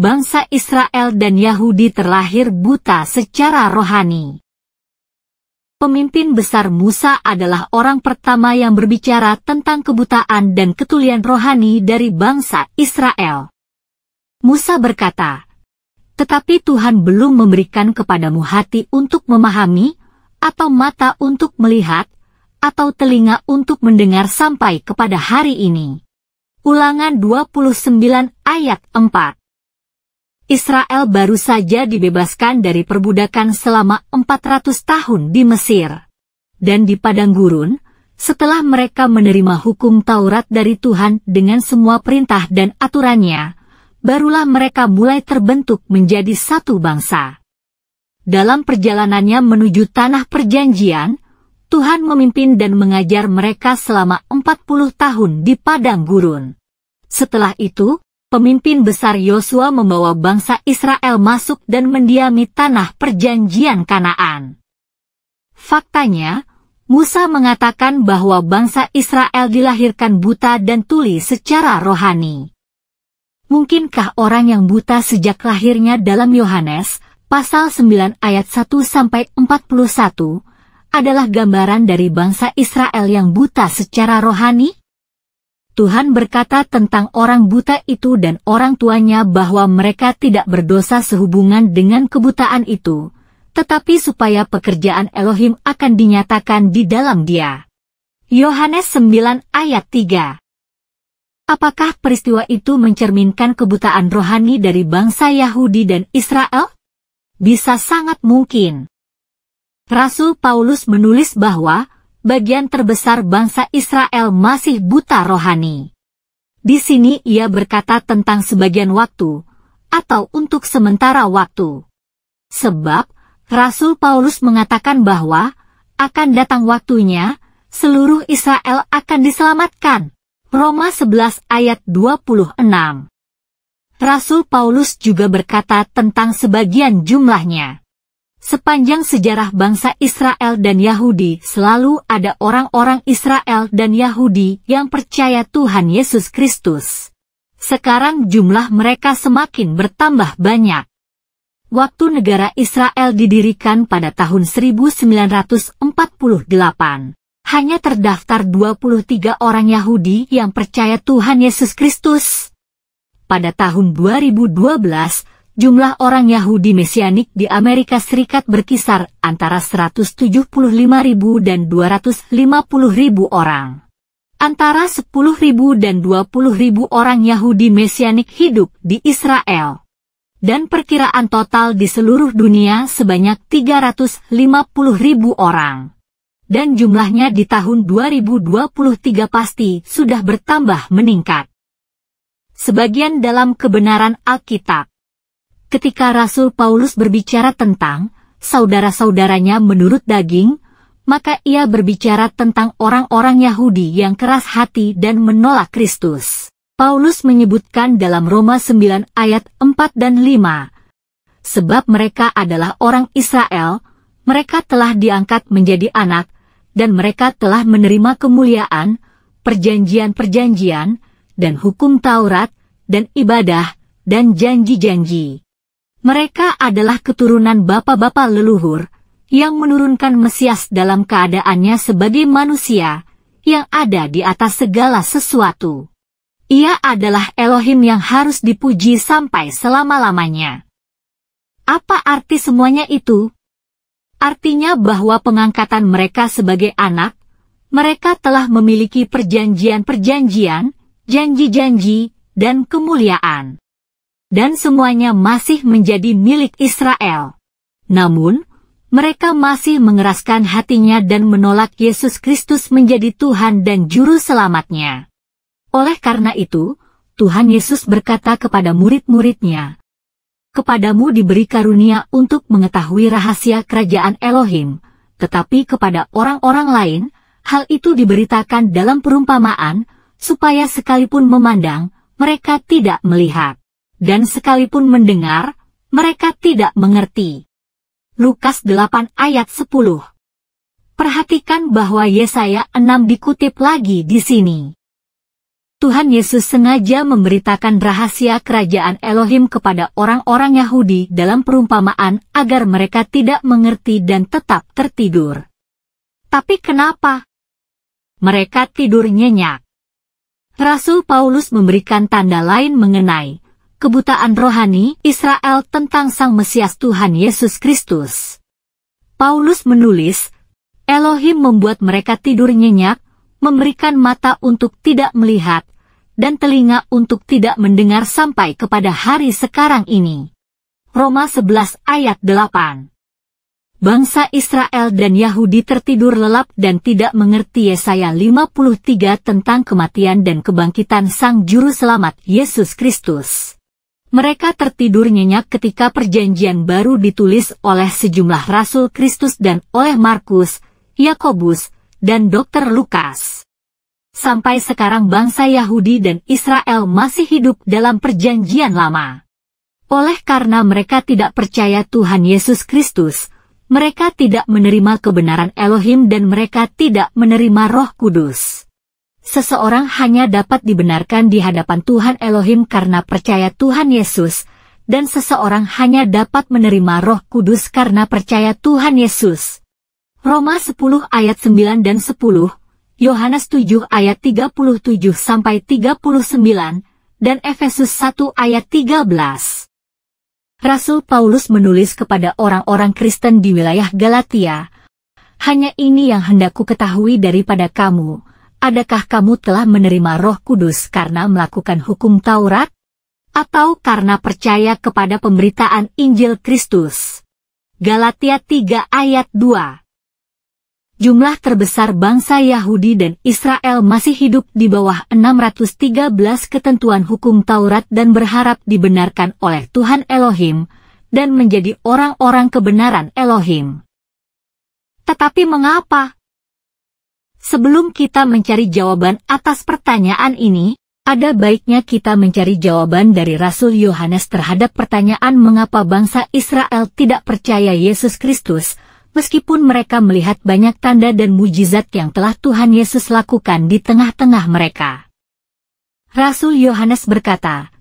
bangsa Israel dan Yahudi terlahir buta secara rohani. Pemimpin besar Musa adalah orang pertama yang berbicara tentang kebutaan dan ketulian rohani dari bangsa Israel. Musa berkata, "Tetapi Tuhan belum memberikan kepadamu hati untuk memahami, atau mata untuk melihat, atau telinga untuk mendengar sampai kepada hari ini." Ulangan 29 ayat 4. Israel baru saja dibebaskan dari perbudakan selama 400 tahun di Mesir. Dan di padang gurun, setelah mereka menerima hukum Taurat dari Tuhan dengan semua perintah dan aturannya, barulah mereka mulai terbentuk menjadi satu bangsa. Dalam perjalanannya menuju tanah perjanjian, Tuhan memimpin dan mengajar mereka selama 40 tahun di padang gurun. Setelah itu, pemimpin besar Yosua membawa bangsa Israel masuk dan mendiami tanah perjanjian Kanaan. Faktanya, Musa mengatakan bahwa bangsa Israel dilahirkan buta dan tuli secara rohani. Mungkinkah orang yang buta sejak lahirnya dalam Yohanes, pasal 9 ayat 1-41, adalah gambaran dari bangsa Israel yang buta secara rohani? Tuhan berkata tentang orang buta itu dan orang tuanya bahwa mereka tidak berdosa sehubungan dengan kebutaan itu, tetapi supaya pekerjaan Elohim akan dinyatakan di dalam dia. Yohanes 9 ayat 3. Apakah peristiwa itu mencerminkan kebutaan rohani dari bangsa Yahudi dan Israel? Bisa sangat mungkin. Rasul Paulus menulis bahwa bagian terbesar bangsa Israel masih buta rohani. Di sini ia berkata tentang sebagian waktu, atau untuk sementara waktu. Sebab, Rasul Paulus mengatakan bahwa, akan datang waktunya, seluruh Israel akan diselamatkan. Roma 11 ayat 26. Rasul Paulus juga berkata tentang sebagian jumlahnya. Sepanjang sejarah bangsa Israel dan Yahudi selalu ada orang-orang Israel dan Yahudi yang percaya Tuhan Yesus Kristus. Sekarang jumlah mereka semakin bertambah banyak. Waktu negara Israel didirikan pada tahun 1948, hanya terdaftar 23 orang Yahudi yang percaya Tuhan Yesus Kristus. Pada tahun 2012, jumlah orang Yahudi Mesianik di Amerika Serikat berkisar antara 175.000 dan 250.000 orang. Antara 10.000 dan 20.000 orang Yahudi Mesianik hidup di Israel. Dan perkiraan total di seluruh dunia sebanyak 350.000 orang. Dan jumlahnya di tahun 2023 pasti sudah bertambah meningkat. Sebagian dalam kebenaran Alkitab. Ketika Rasul Paulus berbicara tentang saudara-saudaranya menurut daging, maka ia berbicara tentang orang-orang Yahudi yang keras hati dan menolak Kristus. Paulus menyebutkan dalam Roma 9 ayat 4 dan 5, sebab mereka adalah orang Israel, mereka telah diangkat menjadi anak, dan mereka telah menerima kemuliaan, perjanjian-perjanjian, dan hukum Taurat, dan ibadah, dan janji-janji. Mereka adalah keturunan bapa-bapa leluhur, yang menurunkan Mesias dalam keadaannya sebagai manusia, yang ada di atas segala sesuatu. Ia adalah Elohim yang harus dipuji sampai selama-lamanya. Apa arti semuanya itu? Artinya bahwa pengangkatan mereka sebagai anak, mereka telah memiliki perjanjian-perjanjian, janji-janji, dan kemuliaan. Dan semuanya masih menjadi milik Israel. Namun, mereka masih mengeraskan hatinya dan menolak Yesus Kristus menjadi Tuhan dan Juru Selamatnya. Oleh karena itu, Tuhan Yesus berkata kepada murid-muridnya, "Kepadamu diberi karunia untuk mengetahui rahasia kerajaan Elohim, tetapi kepada orang-orang lain, hal itu diberitakan dalam perumpamaan, supaya sekalipun memandang, mereka tidak melihat. Dan sekalipun mendengar, mereka tidak mengerti." Lukas 8 ayat 10. Perhatikan bahwa Yesaya 6 dikutip lagi di sini. Tuhan Yesus sengaja memberitakan rahasia kerajaan Elohim kepada orang-orang Yahudi dalam perumpamaan agar mereka tidak mengerti dan tetap tertidur. Tapi kenapa mereka tidur nyenyak? Rasul Paulus memberikan tanda lain mengenai kebutaan rohani Israel tentang Sang Mesias Tuhan Yesus Kristus. Paulus menulis, Elohim membuat mereka tidur nyenyak, memberikan mata untuk tidak melihat, dan telinga untuk tidak mendengar sampai kepada hari sekarang ini. Roma 11 ayat 8. Bangsa Israel dan Yahudi tertidur lelap dan tidak mengerti Yesaya 53 tentang kematian dan kebangkitan Sang Juru Selamat Yesus Kristus. Mereka tertidur nyenyak ketika Perjanjian Baru ditulis oleh sejumlah Rasul Kristus dan oleh Markus, Yakobus, dan Dr. Lukas. Sampai sekarang bangsa Yahudi dan Israel masih hidup dalam Perjanjian Lama. Oleh karena mereka tidak percaya Tuhan Yesus Kristus, mereka tidak menerima kebenaran Elohim dan mereka tidak menerima Roh Kudus. Seseorang hanya dapat dibenarkan di hadapan Tuhan Elohim karena percaya Tuhan Yesus, dan seseorang hanya dapat menerima Roh Kudus karena percaya Tuhan Yesus. Roma 10 ayat 9 dan 10, Yohanes 7 ayat 37-39, dan Efesus 1 ayat 13. Rasul Paulus menulis kepada orang-orang Kristen di wilayah Galatia, hanya ini yang hendakku ketahui daripada kamu, adakah kamu telah menerima Roh Kudus karena melakukan hukum Taurat? Atau karena percaya kepada pemberitaan Injil Kristus? Galatia 3 ayat 2. Jumlah terbesar bangsa Yahudi dan Israel masih hidup di bawah 613 ketentuan hukum Taurat dan berharap dibenarkan oleh Tuhan Elohim dan menjadi orang-orang kebenaran Elohim. Tetapi mengapa? Sebelum kita mencari jawaban atas pertanyaan ini, ada baiknya kita mencari jawaban dari Rasul Yohanes terhadap pertanyaan mengapa bangsa Israel tidak percaya Yesus Kristus, meskipun mereka melihat banyak tanda dan mujizat yang telah Tuhan Yesus lakukan di tengah-tengah mereka. Rasul Yohanes berkata,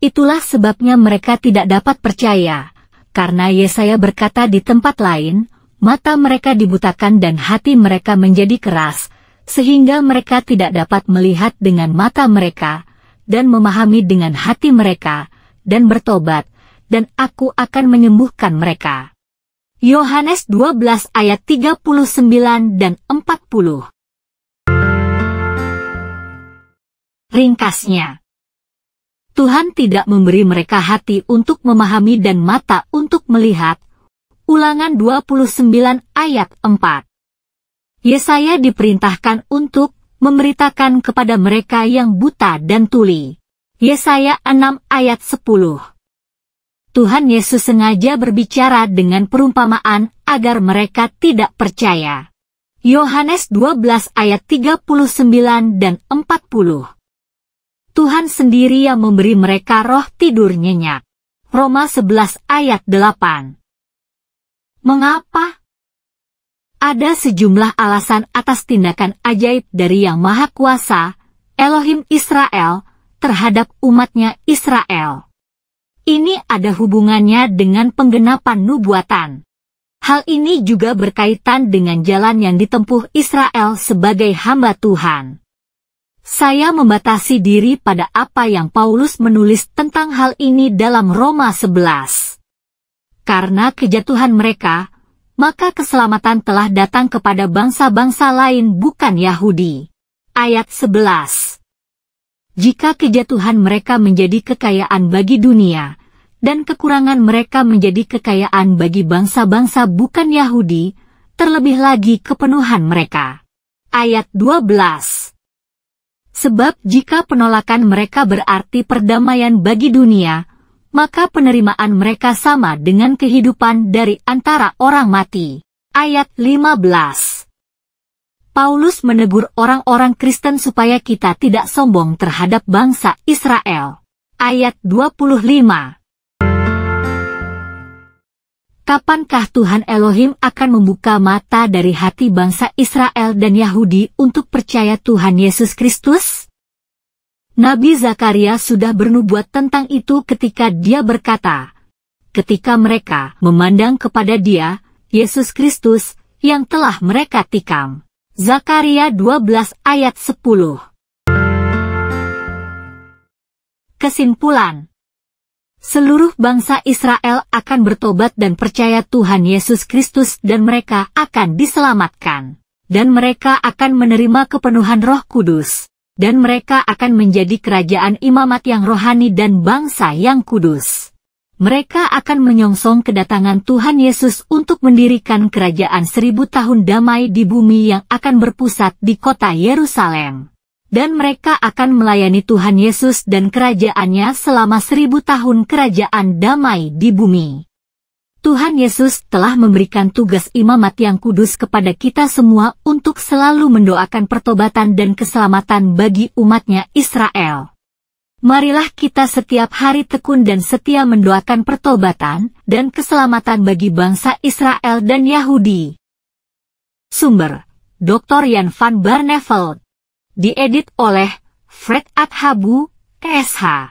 itulah sebabnya mereka tidak dapat percaya, karena Yesaya berkata di tempat lain, mata mereka dibutakan dan hati mereka menjadi keras, sehingga mereka tidak dapat melihat dengan mata mereka, dan memahami dengan hati mereka, dan bertobat, dan aku akan menyembuhkan mereka. Yohanes 12 ayat 39 dan 40. Ringkasnya, Tuhan tidak memberi mereka hati untuk memahami dan mata untuk melihat. Ulangan 29 ayat 4. Yesaya diperintahkan untuk memberitakan kepada mereka yang buta dan tuli. Yesaya 6 ayat 10. Tuhan Yesus sengaja berbicara dengan perumpamaan agar mereka tidak percaya. Yohanes 12 ayat 39 dan 40. Tuhan sendiri yang memberi mereka roh tidur nyenyak. Roma 11 ayat 8. Mengapa? Ada sejumlah alasan atas tindakan ajaib dari Yang Maha Kuasa, Elohim Israel, terhadap umatnya Israel. Ini ada hubungannya dengan penggenapan nubuatan. Hal ini juga berkaitan dengan jalan yang ditempuh Israel sebagai hamba Tuhan. Saya membatasi diri pada apa yang Paulus menulis tentang hal ini dalam Roma 11. Karena kejatuhan mereka, maka keselamatan telah datang kepada bangsa-bangsa lain bukan Yahudi. Ayat 11. Jika kejatuhan mereka menjadi kekayaan bagi dunia, dan kekurangan mereka menjadi kekayaan bagi bangsa-bangsa bukan Yahudi, terlebih lagi kepenuhan mereka. Ayat 12. Sebab jika penolakan mereka berarti perdamaian bagi dunia, maka penerimaan mereka sama dengan kehidupan dari antara orang mati. Ayat 15. Paulus menegur orang-orang Kristen supaya kita tidak sombong terhadap bangsa Israel. Ayat 25. Kapankah Tuhan Elohim akan membuka mata dari hati bangsa Israel dan Yahudi untuk percaya Tuhan Yesus Kristus? Nabi Zakaria sudah bernubuat tentang itu ketika dia berkata, ketika mereka memandang kepada Dia, Yesus Kristus, yang telah mereka tikam. Zakaria 12 ayat 10. Kesimpulan: seluruh bangsa Israel akan bertobat dan percaya Tuhan Yesus Kristus dan mereka akan diselamatkan. Dan mereka akan menerima kepenuhan Roh Kudus. Dan mereka akan menjadi kerajaan imamat yang rohani dan bangsa yang kudus. Mereka akan menyongsong kedatangan Tuhan Yesus untuk mendirikan kerajaan 1000 tahun damai di bumi yang akan berpusat di kota Yerusalem. Dan mereka akan melayani Tuhan Yesus dan kerajaannya selama 1000 tahun kerajaan damai di bumi. Tuhan Yesus telah memberikan tugas imamat yang kudus kepada kita semua untuk selalu mendoakan pertobatan dan keselamatan bagi umatnya Israel. Marilah kita setiap hari tekun dan setia mendoakan pertobatan dan keselamatan bagi bangsa Israel dan Yahudi. Sumber: Dr. Jan van Barneveld. Diedit oleh Fred Adhabu, SH.